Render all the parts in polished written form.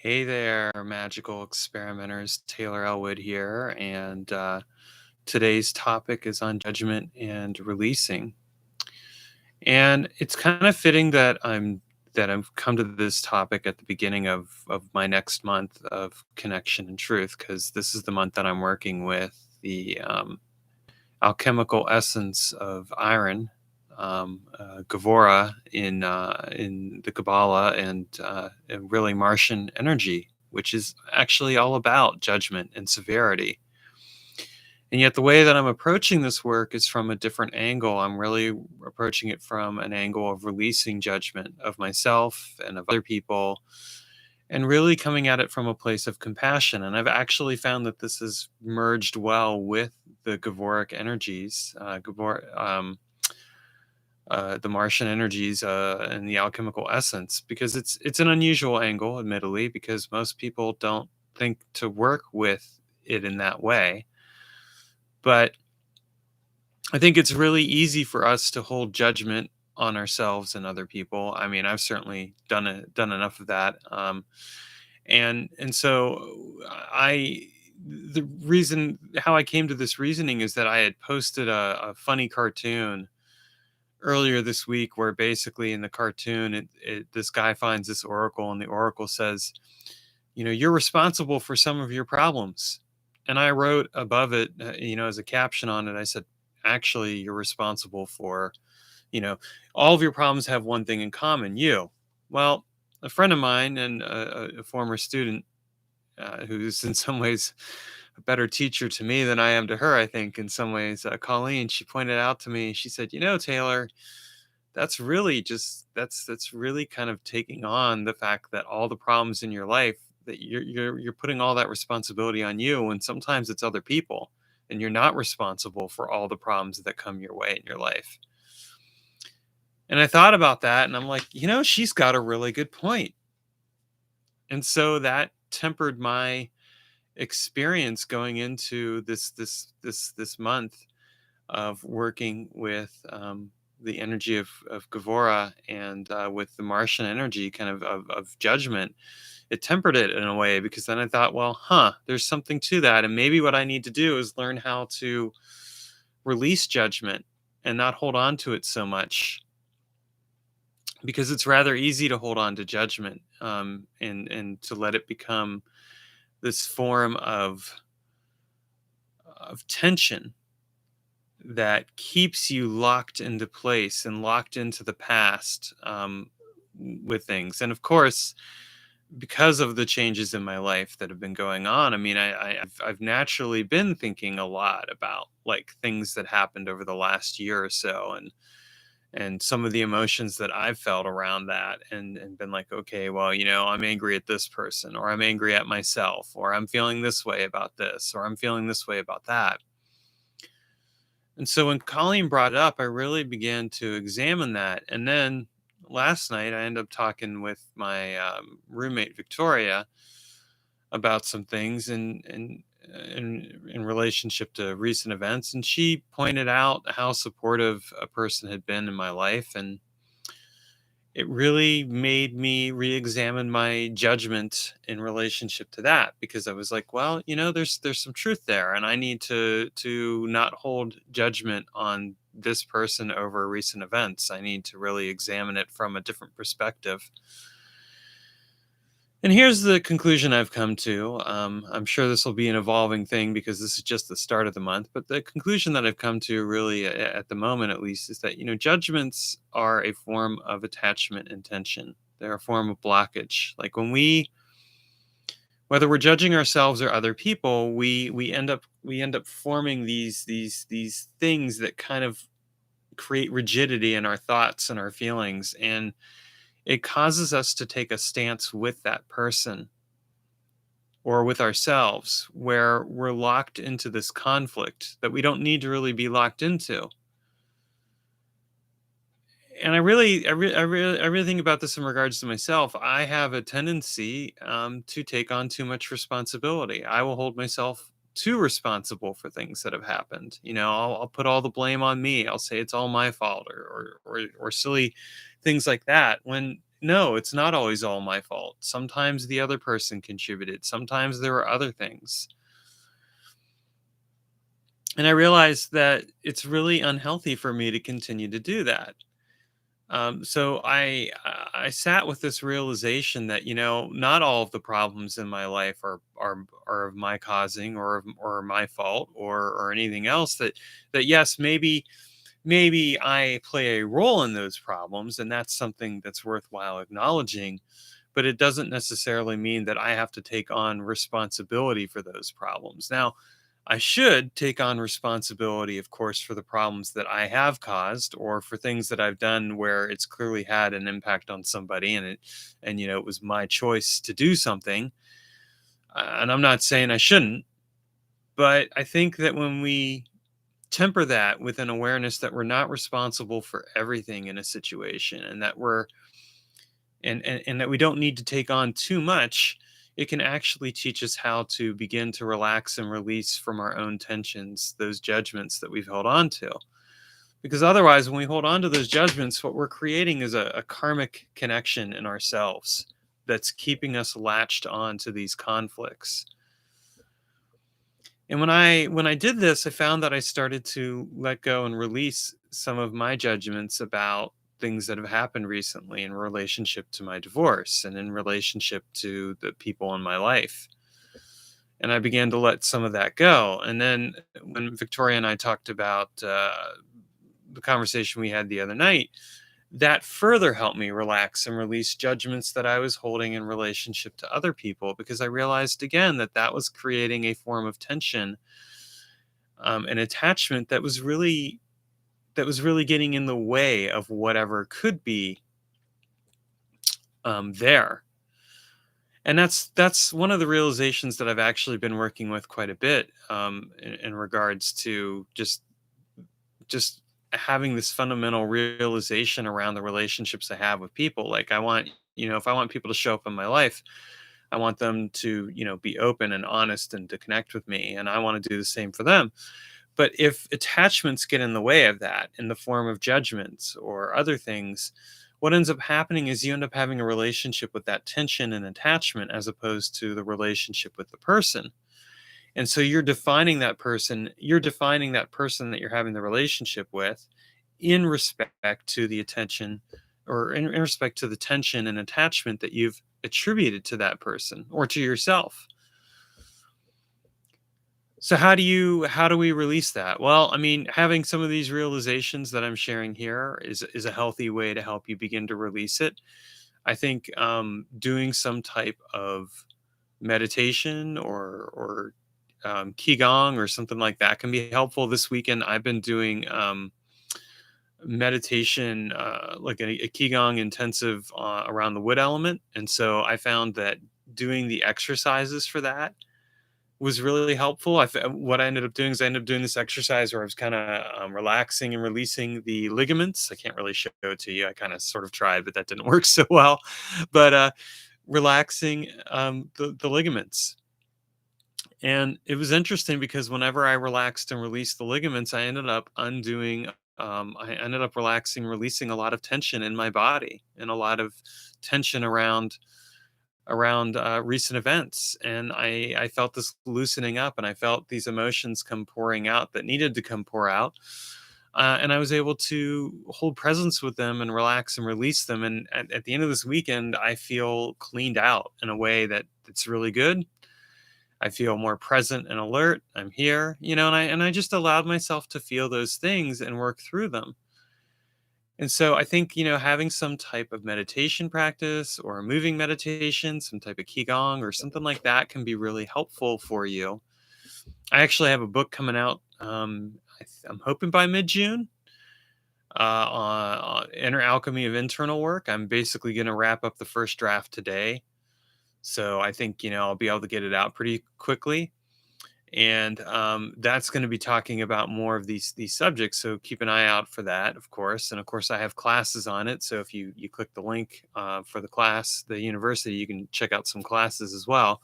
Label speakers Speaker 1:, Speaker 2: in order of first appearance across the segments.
Speaker 1: Hey there, magical experimenters. Taylor Ellwood here, and today's topic is on judgment and releasing. And it's kind of fitting that I've come to this topic at the beginning of my next month of connection and truth, because this is the month that I'm working with the alchemical essence of iron, Gavora in the Kabbalah, and really Martian energy, which is actually all about judgment and severity. And yet, the way that I'm approaching this work is from a different angle. I'm really approaching it from an angle of releasing judgment of myself and of other people, and really coming at it from a place of compassion. And I've actually found that this has merged well with the Gavoric energies, the Martian energies, and the alchemical essence, because it's an unusual angle, admittedly, because most people don't think to work with it in that way. But I think it's really easy for us to hold judgment on ourselves and other people. I mean, I've certainly done enough of that. And so I the reason how I came to this reasoning is that I had posted a funny cartoon earlier this week, where basically in the cartoon, this guy finds this oracle, and the oracle says, you're responsible for some of your problems. And I wrote above it, as a caption on it, I said, actually, you're responsible for, you know all of your problems have one thing in common: you. Well, a friend of mine and a former student, who's in some ways a better teacher to me than I am to her, I think, in some ways, Colleen, she pointed out to me, she said, Taylor, that's really kind of taking on the fact that all the problems in your life, that you're putting all that responsibility on you, and sometimes it's other people, and you're not responsible for all the problems that come your way in your life. And I thought about that, and I'm like, she's got a really good point. And so that tempered my experience going into this month of working with the energy of Gavora, and with the Martian energy, kind of judgment. It tempered it in a way, because then I thought, well, there's something to that. And maybe what I need to do is learn how to release judgment and not hold on to it so much, because it's rather easy to hold on to judgment, and to let it become this form of tension that keeps you locked into place and locked into the past, with things. And of course, because of the changes in my life that have been going on, I mean, I've naturally been thinking a lot about, like, things that happened over the last year or so, and some of the emotions that I've felt around that, and been like, okay, well, I'm angry at this person, or I'm angry at myself, or I'm feeling this way about this, or I'm feeling this way about that. And so when Colleen brought it up, I really began to examine that. And then last night, I ended up talking with my roommate Victoria about some things, in relationship to recent events, and she pointed out how supportive a person had been in my life, and it really made me re-examine my judgment in relationship to that, because I was like, well, there's some truth there, and I need to not hold judgment on this person over recent events. I need to really examine it from a different perspective. And here's the conclusion I've come to. I'm sure this will be an evolving thing, because this is just the start of the month. But the conclusion that I've come to, really, at the moment at least, is that, judgments are a form of attachment and tension. They're a form of blockage. Like, whether we're judging ourselves or other people, we end up forming these things that kind of create rigidity in our thoughts and our feelings, and it causes us to take a stance with that person or with ourselves, where we're locked into this conflict that we don't need to really be locked into. And I really think about this in regards to myself. I have a tendency, to take on too much responsibility. I will hold myself too responsible for things that have happened. I'll put all the blame on me. I'll say it's all my fault, or silly things like that. When no, it's not always all my fault. Sometimes the other person contributed. Sometimes there were other things. And I realized that it's really unhealthy for me to continue to do that. So I sat with this realization that, not all of the problems in my life are of my causing, or my fault, or anything else. That yes, maybe I play a role in those problems, and that's something that's worthwhile acknowledging. But it doesn't necessarily mean that I have to take on responsibility for those problems. Now, I should take on responsibility, of course, for the problems that I have caused, or for things that I've done where it's clearly had an impact on somebody, and it was my choice to do something. And I'm not saying I shouldn't, but I think that when we temper that with an awareness that we're not responsible for everything in a situation, and that we're and that we don't need to take on too much, it can actually teach us how to begin to relax and release from our own tensions those judgments that we've held on to. Because otherwise, when we hold on to those judgments, what we're creating is a karmic connection in ourselves that's keeping us latched on to these conflicts. And when I did this, I found that I started to let go and release some of my judgments about things that have happened recently in relationship to my divorce and in relationship to the people in my life. And I began to let some of that go. And then when Victoria and I talked about the conversation we had the other night, that further helped me relax and release judgments that I was holding in relationship to other people, because I realized again that that was creating a form of tension, an attachment that was really getting in the way of whatever could be there. And that's one of the realizations that I've actually been working with quite a bit, in regards to just having this fundamental realization around the relationships I have with people. Like, if I want people to show up in my life, I want them to, be open and honest and to connect with me. And I want to do the same for them. But if attachments get in the way of that in the form of judgments or other things, what ends up happening is you end up having a relationship with that tension and attachment, as opposed to the relationship with the person. And so you're defining that person that you're having the relationship with in respect to the attention, or in respect to the tension and attachment that you've attributed to that person or to yourself. So how do we release that? Well, I mean, having some of these realizations that I'm sharing here is a healthy way to help you begin to release it. I think doing some type of meditation, or qigong or something like that can be helpful. This weekend, I've been doing meditation, like a qigong intensive around the wood element, and so I found that doing the exercises for that was really helpful. What I ended up doing is I ended up doing this exercise where I was kind of relaxing and releasing the ligaments. I can't really show it to you. I kind of sort of tried, but that didn't work so well. But relaxing the ligaments. And it was interesting because whenever I relaxed and released the ligaments, I ended up relaxing, releasing a lot of tension in my body, and a lot of tension around recent events. And I felt this loosening up, and I felt these emotions come pouring out that needed to come pour out. And I was able to hold presence with them and relax and release them. And at the end of this weekend, I feel cleaned out in a way that's really good. I feel more present and alert. I'm here, and I just allowed myself to feel those things and work through them. And so I think, having some type of meditation practice, or a moving meditation, some type of qigong or something like that, can be really helpful for you. I actually have a book coming out. I'm hoping by mid-June, on Inner Alchemy of Internal Work. I'm basically going to wrap up the first draft today. So I think, I'll be able to get it out pretty quickly. And that's going to be talking about more of these subjects. So keep an eye out for that, of course. And of course, I have classes on it. So if you click the link for the class, the university, you can check out some classes as well.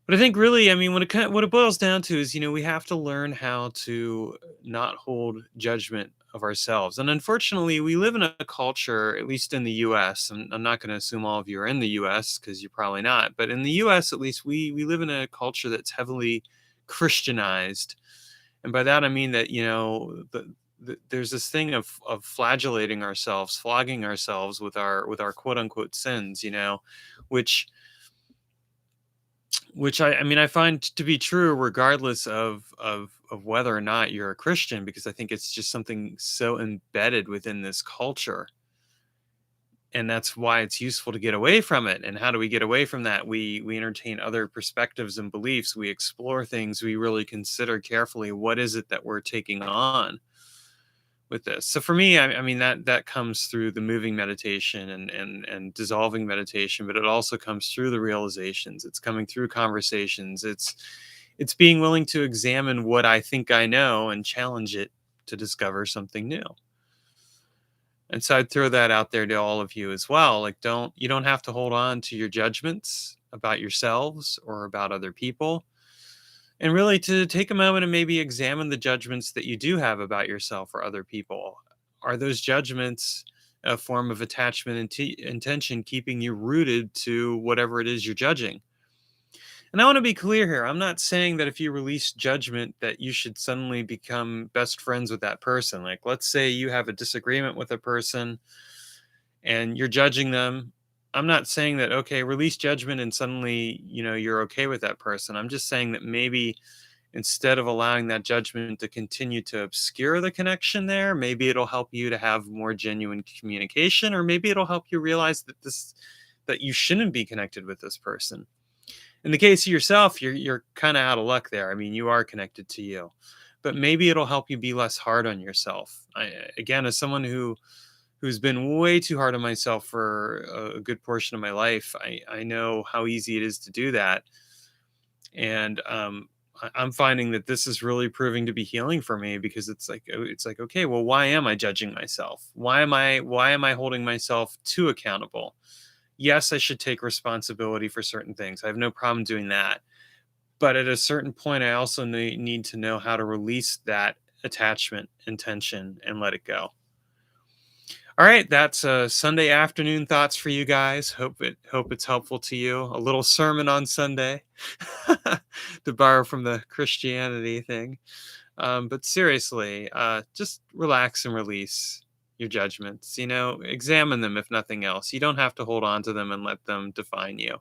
Speaker 1: But I think really, I mean, what it boils down to is, we have to learn how to not hold judgment of ourselves. And unfortunately, we live in a culture, at least in the US, and I'm not going to assume all of you are in the US because you're probably not, but in the US, at least, we live in a culture that's heavily Christianized. And by that, I mean that, there's this thing of flagellating ourselves, flogging ourselves with our quote unquote sins, which I mean I find to be true regardless of whether or not you're a Christian, because I think it's just something so embedded within this culture, and that's why it's useful to get away from it. And how do we get away from that? We entertain other perspectives and beliefs. We explore things. We really consider carefully what is it that we're taking on with this. So for me, I mean that comes through the moving meditation and dissolving meditation, but it also comes through the realizations. It's coming through conversations. It's being willing to examine what I think I know and challenge it to discover something new. And so I'd throw that out there to all of you as well. Like, you don't have to hold on to your judgments about yourselves or about other people, and really to take a moment and maybe examine the judgments that you do have about yourself or other people. Are those judgments a form of attachment and intention keeping you rooted to whatever it is you're judging? And I want to be clear here. I'm not saying that if you release judgment that you should suddenly become best friends with that person. Like, let's say you have a disagreement with a person and you're judging them. I'm not saying that, okay, release judgment and suddenly, you're okay with that person. I'm just saying that maybe instead of allowing that judgment to continue to obscure the connection there, maybe it'll help you to have more genuine communication, or maybe it'll help you realize that you shouldn't be connected with this person. In the case of yourself, you're kind of out of luck there. I mean, you are connected to you, but maybe it'll help you be less hard on yourself. Again, as someone who's been way too hard on myself for a good portion of my life, I know how easy it is to do that. And I'm finding that this is really proving to be healing for me, because it's like, okay, well, why am I judging myself? Why am I holding myself too accountable? Yes, I should take responsibility for certain things. I have no problem doing that. But at a certain point, I also need to know how to release that attachment and tension and let it go. All right, that's Sunday afternoon thoughts for you guys. Hope it's helpful to you. A little sermon on Sunday, to borrow from the Christianity thing. But seriously, just relax and release your judgments. Examine them if nothing else. You don't have to hold on to them and let them define you.